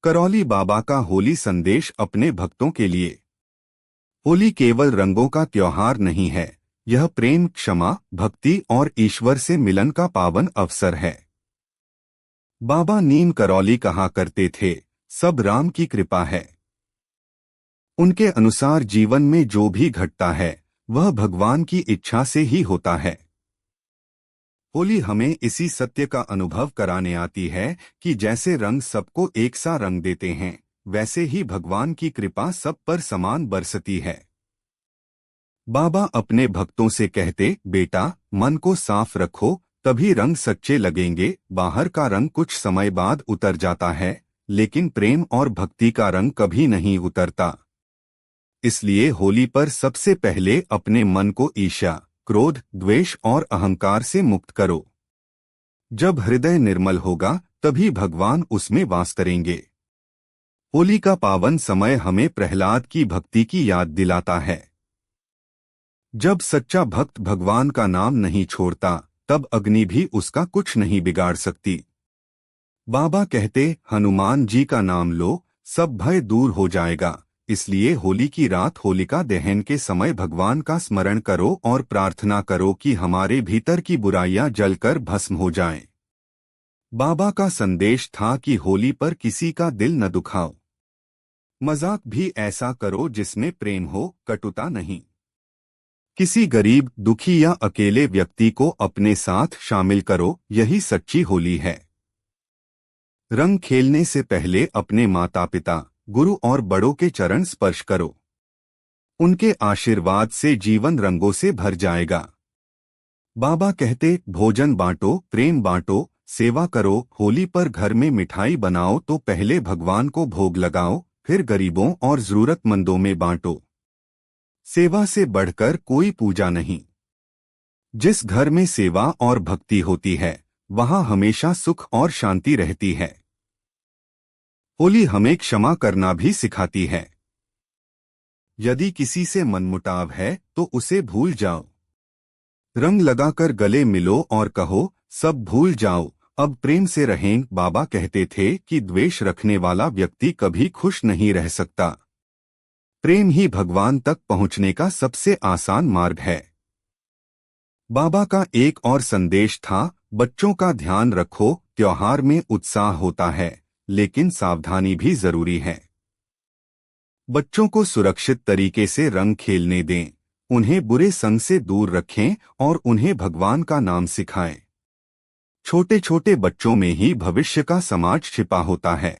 करौली बाबा का होली संदेश अपने भक्तों के लिए। होली केवल रंगों का त्योहार नहीं है, यह प्रेम, क्षमा, भक्ति और ईश्वर से मिलन का पावन अवसर है। बाबा नीम करौली कहा करते थे, सब राम की कृपा है। उनके अनुसार जीवन में जो भी घटता है वह भगवान की इच्छा से ही होता है। होली हमें इसी सत्य का अनुभव कराने आती है कि जैसे रंग सबको एक सा रंग देते हैं, वैसे ही भगवान की कृपा सब पर समान बरसती है। बाबा अपने भक्तों से कहते, बेटा मन को साफ रखो, तभी रंग सच्चे लगेंगे। बाहर का रंग कुछ समय बाद उतर जाता है, लेकिन प्रेम और भक्ति का रंग कभी नहीं उतरता। इसलिए होली पर सबसे पहले अपने मन को ईर्ष्या, क्रोध, द्वेष और अहंकार से मुक्त करो। जब हृदय निर्मल होगा तभी भगवान उसमें वास करेंगे। होली का पावन समय हमें प्रहलाद की भक्ति की याद दिलाता है। जब सच्चा भक्त भगवान का नाम नहीं छोड़ता, तब अग्नि भी उसका कुछ नहीं बिगाड़ सकती। बाबा कहते, हनुमान जी का नाम लो, सब भय दूर हो जाएगा। इसलिए होली की रात होलिका दहन के समय भगवान का स्मरण करो और प्रार्थना करो कि हमारे भीतर की बुराइयां जलकर भस्म हो जाएं। बाबा का संदेश था कि होली पर किसी का दिल न दुखाओ। मजाक भी ऐसा करो जिसमें प्रेम हो, कटुता नहीं। किसी गरीब, दुखी या अकेले व्यक्ति को अपने साथ शामिल करो, यही सच्ची होली है। रंग खेलने से पहले अपने माता पिता, गुरु और बड़ों के चरण स्पर्श करो। उनके आशीर्वाद से जीवन रंगों से भर जाएगा। बाबा कहते, भोजन बांटो, प्रेम बांटो, सेवा करो। होली पर घर में मिठाई बनाओ तो पहले भगवान को भोग लगाओ, फिर गरीबों और जरूरतमंदों में बांटो। सेवा से बढ़कर कोई पूजा नहीं। जिस घर में सेवा और भक्ति होती है, वहां हमेशा सुख और शांति रहती है। होली हमें क्षमा करना भी सिखाती है। यदि किसी से मनमुटाव है तो उसे भूल जाओ। रंग लगाकर गले मिलो और कहो, सब भूल जाओ, अब प्रेम से रहें। बाबा कहते थे कि द्वेष रखने वाला व्यक्ति कभी खुश नहीं रह सकता। प्रेम ही भगवान तक पहुंचने का सबसे आसान मार्ग है। बाबा का एक और संदेश था, बच्चों का ध्यान रखो। त्योहार में उत्साह होता है, लेकिन सावधानी भी जरूरी है। बच्चों को सुरक्षित तरीके से रंग खेलने दें, उन्हें बुरे संग से दूर रखें और उन्हें भगवान का नाम सिखाएं। छोटे छोटे बच्चों में ही भविष्य का समाज छिपा होता है।